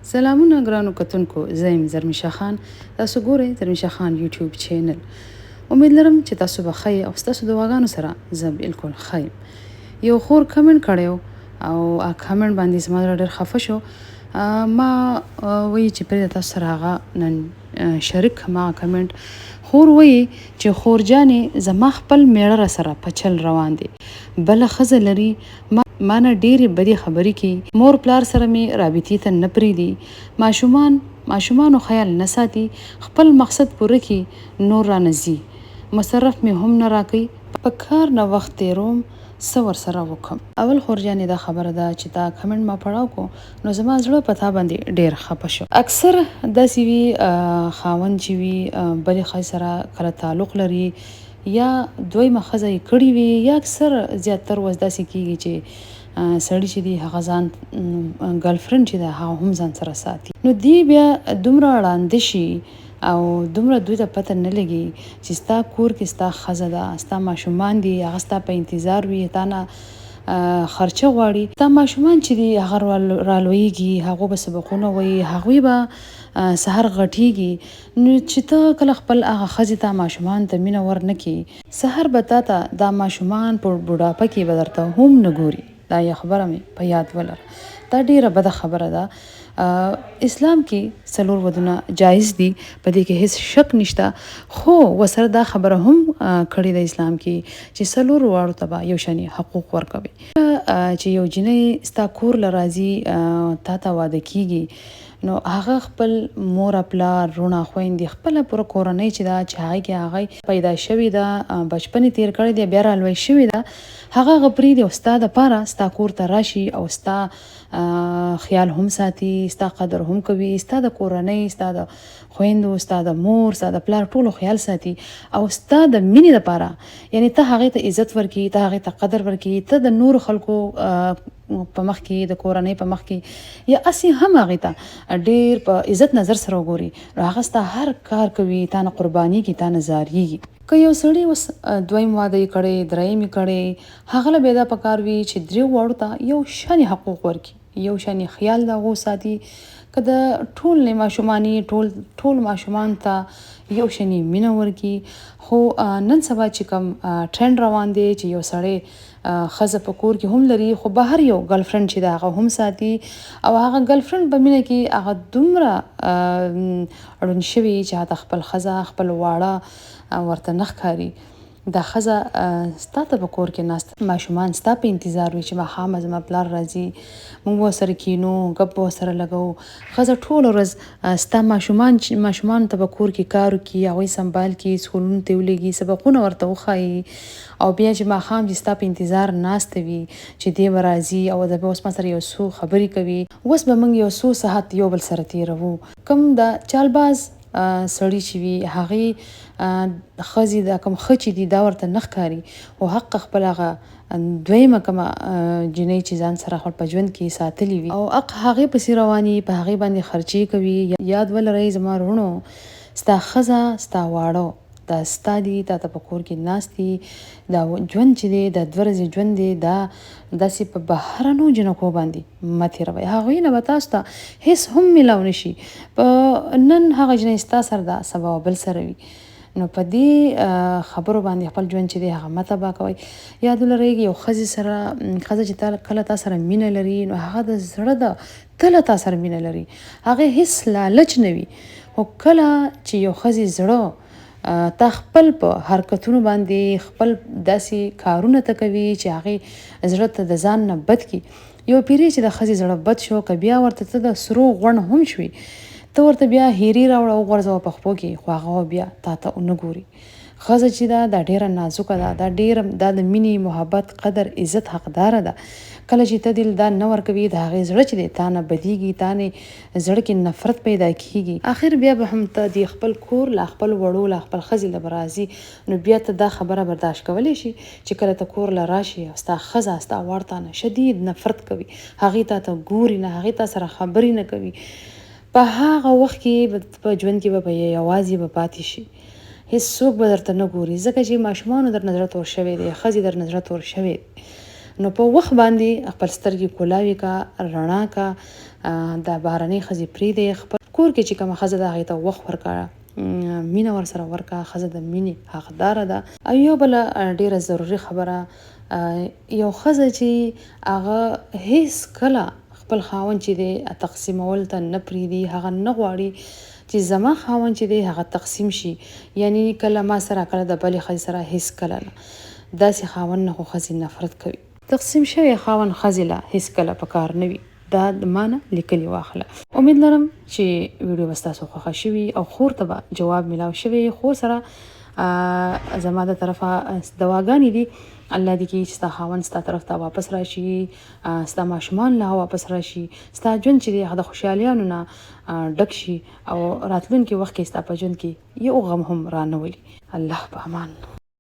سلامونه ګرانو کتونکو، زه یم زرمیشه خان. تاسو ګورئ زرمیشه خان یوټیوب چینل. امید لرم چې تاسو به ښه او ستاسو د دعاګانو سره زه بالکل ښه یم. یو خور کمنټ کړی و او کمنټ باندې زما زړه ډېر خفه شو. ما وایي چې پرېږده تاسو سره هغه نن شریک کړم هغه کمنټ. خور وایي چې خور جانې زما خپل میړه را سره په چل روان دی، بله ښځه لري، ما نه ډېرې بدې خبرې کوي، مور پلار سره مې رابطې ته نه پرېږدي، ماشومانو خیال نه ساتي، خپل مقصد پوره کړي نور رانه ځي، مصرف مې هم نه راکوي، په کار نه وخت تېروم، څه ورسره وکړم. اول خور جانې دا خبره ده چې دا کمنټ ما پړاو کو نو زما زړه په تا باندې ډېر خفه شو. اکثر داسې وي خاوند چې وي بلې ښځې سره کله تعلق لري یا دویمه ښځه یې کړې وي، یا اکثر زیاتر وخت داسې کېږي چې سړی چې دی هغه ځان ګرلفرنډ چې ده هغه هم ځان سره ساتي، نو دی بیا دومره ړانده شي او دومره دوی ته پته نه لګي چې ستا کور کې ستا ښځه ده، ستا ماشومان دي، هغه ستا په انتظار وي، تا نه خرچه غواړي، ستا ماشومان چې دي هغه رالویږي، هغو به سبقونه وایي، هغوی به سهار غټیږي، نو چې ته کله خپل هغه ښځې ته ماشومان ته مینه ورنه کړي، سهار به تا ته دا ماشومان په بوډاپه کې به درته هم نه ګوري. دا یو خبره مې په یاد ولره، دا ډیره بده خبره ده. اسلام کې 4 ودونه جایز دي، په دې کې هیڅ شک نشته، خو وسره دا خبره هم کړې ده اسلام کې چې 4 واړو ته به یو شان حقوق ورکوي. چې یو جنۍ ستا کور له راځي تا ته واده کیږي، نو هغه خپل مور پلار رونه خویندې خپله پوره کورنۍ چې ده چې هغې کې هغه پیدا شوې ده، بچپن یې تیر کړی دی، بیا رالوی شوې ده، هغه پرېږدي او ستا دپاره ستا کور ته راشي او ستا خیال هم ساتي، ستا قدر هم کوي، ستا د کورنۍ، ستا د خویندو، ستا د مور، ستا د پلار ټولو خیال ساتي او ستا د مینې دپاره، یعنی ته هغې ته عزت ورکړي، ته هغې ته قدر ورکړي، ته د نورو خلکو په مخ کې، د کورنۍ په مخ کې، یا اسې هم هغې ته ډېر په عزت نظر سره وګوري، نو هغه ستا هر کار کوي، تا نه قربانیږي، تا نه زاریږي. که یو سړی اوس دویم واده یې کړی، دریم یې کړی، هغه له بیا دا پکار وي چې 3 واړو ته یو شان حقوق ورکړي، یو شان خیال د هغو ساتي، که د ټول ماشوماني ټول ماشومان ته یو شان مینه ورکړي. خو نن سبا چې کوم ټرند روان دی چې یو سړی ښځه په کور کې هم لري خو بهر یو ګرلفرنډ چې ده هغه هم ساتي، او هغه ګرلفرنډ په مینه کې هغه دومره ړوند شوي چې هغه خپل ښځه خپل واړه ورته نه ښکاري. دا ښځه ستا ته په کور کې ناسته، ماشومان ستا په انتظار وي چې ماښامه زما پلار راځي، موږ ورسره کینو، ګپ به ورسره لګوو. ښځه ټوله ورځ ستا ماشومانو ته په کور کې کار وکړي، هغوی سنبال کړي، سکولونو ته ولېږي، سبقونه ورته وښایي، او بیا چې ماښام چې ستا په انتظار ناسته وي چې دی به راځي او د به اوس ما سره یو څو خبرې کوي، اوس به موږ یو څو ساعت یو بل سره تېروو. کوم د چالباز سړی چې وي هغې ښځې دا کوم ښه چې دي دا ورته نه ښکاري، خو حق خپل هغه دویمه کومه جنۍ چې ځان سره خپل په ژوند کې ساتلي وي او حق هغې پسې رواني، په هغې باندې خرچې کوي. یاد ولرئ زما وروڼو، ستا ښځه ستا واړه دا ستا دي، تا ته په کور کې ناست دي، دا ژوند چې دی دا 2 ورځې ژوند دی، دا داسې په بهرنو جنکو باندې مه تېروئ، هغوی نه به تاسو ته هیڅ هم میلاو نشي. په نن هغه جنۍ ستا سره ده، سبا بل سره وي، نو په دې خبرو باندې خپل ژوند چې دی هغه مه تباه کوئ. یاد ولرئ یو ښځه چې کله تا سره مینه لري نو هغه د زړه ده تله تا سره مینه لري، هغې هیڅ لالچ نه وي. خو کله چې یو ښځې زړه تا خپل په حرکتونو باندې خپل داسې کارونه ته کوي چې هغې زړه ته د ځان نه بد کړي، یو پیری چې د ښځې زړه بد شو، که بیا ورته ته د سرو غوڼ هم شوي، ته ورته بیا هیري راوړه وغورځوه په خپو کې، خو هغه بیا تا ته ونه ګوري. ښځه چې ده دا ډیره نازکه ده، دا د مینې، محبت، قدر، عزت حقداره ده. کله چې ته دل دا نه ورکوي، د هغې زړه چې دی تا نه بدیږي، تا نه زړه کې نفرت پیدا کیږي، آخر بیا به هم ته د خپل کور له خپل وړو له خپل ښځې له به راځي، نو بیا ته دا خبره برداشت کولی شي چې کله ته کور له راشي او ستا ښځه ستا واړه تا نه شدید نفرت کوي، هغې تا ته ګوري نه، هغې تا سره خبرې نه کوي، په هغه وخت کې په ژوند کې به یوازې به پاتې شي، هیڅوک به درته نه ګوري، ځکه چې ماشومانو در نظر تور شوی دی، ښځې در نظر تور شوی دی. نو په وخت باندې خپل سترګې کولاوي کا، رڼا کا، دا بهرنۍ ښځې پرېږدئ، خپل کور کې چې کومه ښځه ده هغې ته وخت ورکړه، مینه ورسره ورکړه. ښځه د مینې حقداره ده. او یو بله ډیره ضروري خبره، یو ښځه چې هغه هیڅ کله خپل خاوند چې دی تقسیمول ته نه پرېږدي، هغه نه غواړي چې زما خاوند چې دی هغه تقسیم شي، یعنی کله ما سره کله د بلې ښځې سره، هیڅ کله نه. داسې خاوند نه خو ښځې نفرت کوي. تقسیم شوی خاوند ښځې له هیڅ کله په کار نه وي. دا د ما نه لیکلي واخله. امید لرم چې ویډیو به ستاسو خوښه شوي او خور ته به جواب میلاو شوی. خور سره زما د طرفه دعاګانې دي، الله دې کې چې ستا خاوند ستا طرف ته واپس راشي، ستا ماشومان لا واپس راشي، ستا ژوند چې دی هغه د خوشحالیانو نه ډک شي او راتلونکي وخت کې ستا په ژوند کې یو غم هم رانه ولي. الله په امان.